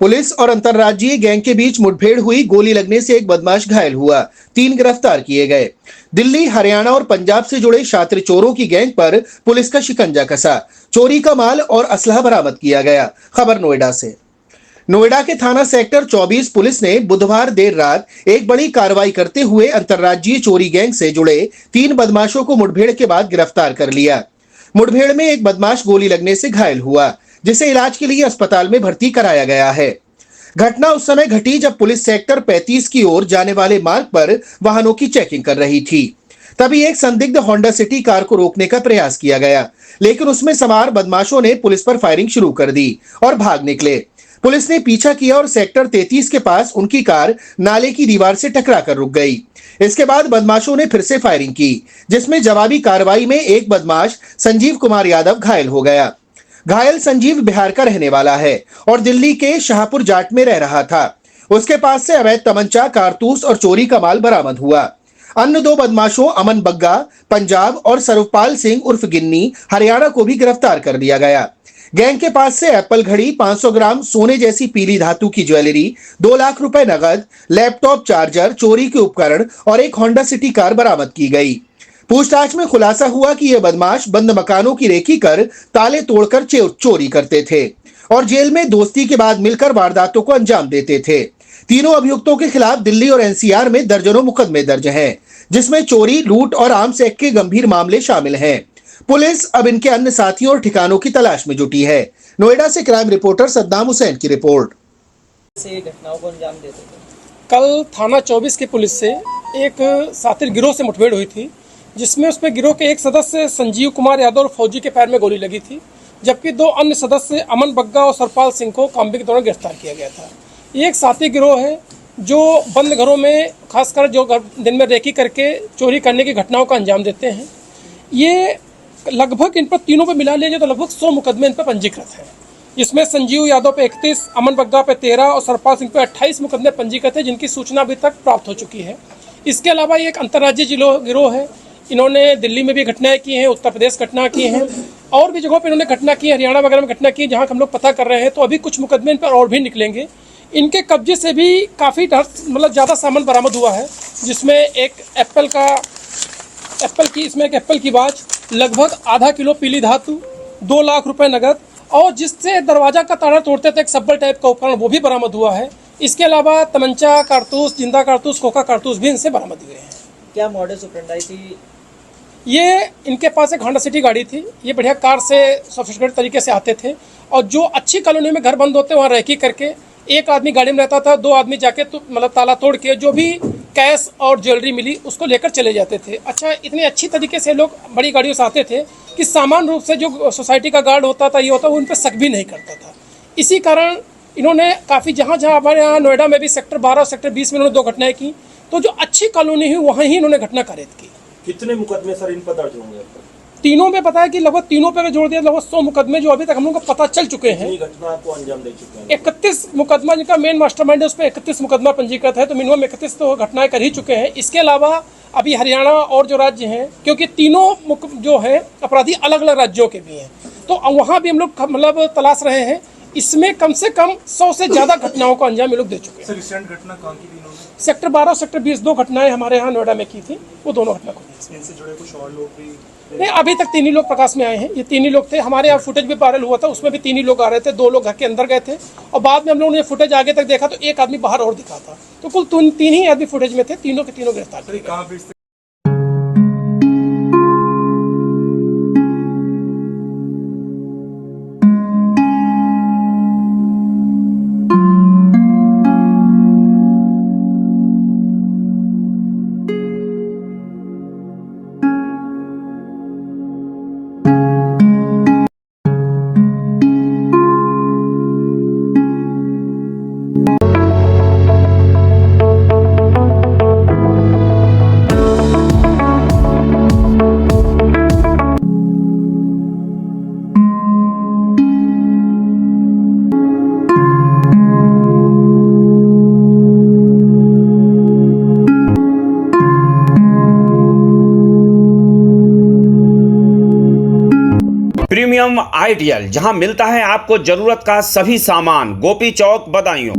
Police और अंतर्राज्यीय gang के बीच मुठभेड़ हुई, गोली लगने से एक बदमाश घायल हुआ, 3 गिरफ्तार किए गए। दिल्ली, हरियाणा और पंजाब से जुड़े छात्र चोरों की गैंग पर पुलिस का शिकंजा कसा, चोरी का माल और असलहा बरामद किया गया। खबर नोएडा से। नोएडा के थाना सेक्टर 24 पुलिस ने बुधवार देर रात एक बड़ी कार्रवाई करते हुए अंतर्राज्यीय चोरी गैंग से जुड़े 3 बदमाशों को मुठभेड़ के बाद गिरफ्तार कर लिया। मुठभेड़ में एक बदमाश गोली लगने से घायल हुआ, जिसे इलाज के लिए अस्पताल में भर्ती कराया गया है। घटना उस समय घटी जब पुलिस सेक्टर 35 की ओर जाने वाले मार्ग पर वाहनों की चेकिंग कर रही थी। तभी एक संदिग्ध होंडा सिटी कार को रोकने का प्रयास किया गया, लेकिन उसमें सवार बदमाशों ने पुलिस पर फायरिंग शुरू कर दी और भाग निकले। पुलिस ने पीछा किया और सेक्टर 33 के पास उनकी कार नाले की दीवार से टकरा कर रुक गई। इसके बाद बदमाशों ने फिर से फायरिंग की, जिसमें जवाबी कार्रवाई में एक बदमाश संजीव कुमार यादव घायल हो गया। घायल संजीव बिहार का रहने वाला है और दिल्ली के शाहपुर जाट में रह रहा था। उसके पास से अवैध तमंचा, कारतूस और चोरी का माल बरामद हुआ। अन्य 2 बदमाशों अमन बग्गा पंजाब और सर्वपाल सिंह उर्फ गिन्नी हरियाणा को भी गिरफ्तार कर दिया गया। गैंग के पास से एप्पल घड़ी, 500 ग्राम सोने जैसी पीली धातु की ज्वेलरी, 2 लाख रुपए नगद, लैपटॉप, चार्जर, चोरी के उपकरण और एक होंडा सिटी कार बरामद की गई। पूछताछ में खुलासा हुआ कि ये बदमाश बंद मकानों की रेकी कर ताले तोड़कर चोरी करते थे और जेल में दोस्ती के बाद मिलकर वारदातों को अंजाम देते थे। तीनों अभियुक्तों के खिलाफ दिल्ली और एनसीआर में दर्जनों मुकदमे दर्ज हैं, जिसमें चोरी, लूट और आर्म्स एक्ट के गंभीर मामले शामिल हैं। पुलिस अब इनके अन्य साथियों और ठिकानों की तलाश में जुटी है। नोएडा से क्राइम रिपोर्टर सद्दाम हुसैन की रिपोर्ट। से घटनाओं को अंजाम देते थे। कल थाना 24 की पुलिस से एक सातिर गिरोह से मुठभेड़ हुई थी, जिसमें उसमें गिरोह के एक सदस्य संजीव कुमार यादव और फौजी के पैर में गोली लगी थी, जबकि 2 अन्य सदस्य अमन बग्गा और सरपाल सिंह को कामबे के दौरान गिरफ्तार किया गया था। ये एक साथी गिरोह है जो बंद घरों में खासकर जो दिन में रेकी करके चोरी करने की घटनाओं का अंजाम देते हैं। ये लगभग इन पर तीनों पे मिला लिया तो लगभग 100 मुकदमे इन पर पंजीकृत हैं, जिसमें संजीव यादव पे 31, अमन बग्गा पे 13 और सरपाल सिंह पे 28 मुकदमे पंजीकृत है, जिनकी सूचना अभी तक प्राप्त हो चुकी है। इसके अलावा ये एक अंतर्राज्यीय गिरोह है। इन्होंने दिल्ली में भी घटनाएं की हैं, उत्तर प्रदेश घटना की हैं, और भी जगहों पर इन्होंने घटना की, हरियाणा वगैरह में घटना की, जहाँ हम लोग पता कर रहे हैं। तो अभी कुछ मुकदमे इन पर और भी निकलेंगे। इनके कब्जे से भी काफ़ी मतलब ज़्यादा सामान बरामद हुआ है, जिसमें एक एप्पल की वॉच, लगभग आधा किलो पीली धातु, 2 लाख रुपए नगद और जिससे दरवाजा का ताला तोड़ते थे एक सब्बल टाइप का उपकरण, वो भी बरामद हुआ है। इसके अलावा तमंचा, कारतूस, जिंदा कारतूस, खोखा कारतूस भी इनसे बरामद हुए हैं। क्या मॉडस ऑपरेंडी थी? ये इनके पास एक होंडा सिटी गाड़ी थी। ये बढ़िया कार से सोफिस्टिकेटेड तरीके से आते थे और जो अच्छी कॉलोनी में घर बंद होते वहाँ रेकी करके एक आदमी गाड़ी में रहता था, 2 आदमी जाके तो मतलब ताला तोड़ के जो भी कैश और ज्वेलरी मिली उसको लेकर चले जाते थे। अच्छा, इतनी अच्छी तरीके से लोग बड़ी गाड़ियों से आते थे कि सामान्य रूप से जो सोसाइटी का गार्ड होता था, ये होता, वो उन पर शक भी नहीं करता था। इसी कारण इन्होंने काफ़ी जहाँ हमारे यहाँ नोएडा में भी सेक्टर 12 और सेक्टर 20 में इन्होंने 2 घटनाएं की, तो जो अच्छी कॉलोनी हुई वहाँ ही इन्होंने घटना कारित की। कितने मुकदमे सर इन पर दर्ज होंगे? तीनों में पता है कि लगभग तीनों पे जोड़ दिया लगभग 100 मुकदमे जो अभी तक हम लोग को पता चल चुके हैं। घटना को अंजाम दे चुके हैं। 31 मुकदमा, जिनका मेन मास्टरमाइंड है उस पर 31 मुकदमा पंजीकृत है, तो मिनिमम 31 तो घटनाएं कर ही चुके हैं। इसके अलावा अभी हरियाणा और जो राज्य हैं, क्योंकि तीनों जो है अपराधी अलग अलग राज्यों के भी हैं, तो वहाँ भी हम लोग मतलब तलाश रहे हैं। इसमें कम से कम 100 से ज़्यादा घटनाओं को अंजाम ये लोग दे चुके हैं। रिसेंट घटना कहाँ की थी? सेक्टर 12 और सेक्टर 20 2 घटनाएं हमारे यहाँ नोएडा में की थी, वो दोनों घटना को इनसे जुड़े कुछ और लोग भी? नहीं, अभी तक 3 ही लोग प्रकाश में आए हैं। ये 3 ही लोग थे। हमारे यहाँ फुटेज भी वायरल हुआ था, उसमें भी 3 ही लोग आ रहे थे। 2 लोग घर के अंदर गए थे और बाद में हम लोगों ने फुटेज आगे तक देखा तो एक आदमी बाहर और दिखा था। तो कुल 3 ही आदमी फुटेज में थे, तीनों के तीनों गिरफ्तार। आइडियल, जहां मिलता है आपको जरूरत का सभी सामान। गोपी चौक, बदायूं।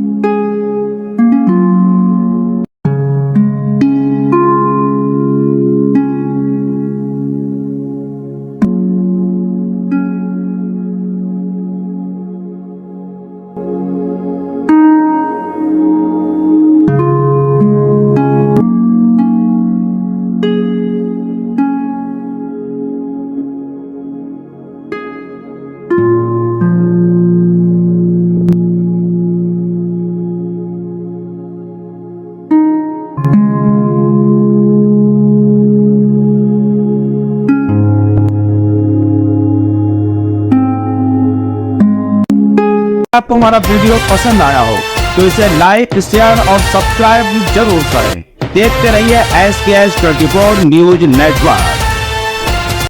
आपको हमारा वीडियो पसंद आया हो तो इसे लाइक, शेयर और सब्सक्राइब जरूर करें। देखते रहिए SKS 24 न्यूज नेटवर्क।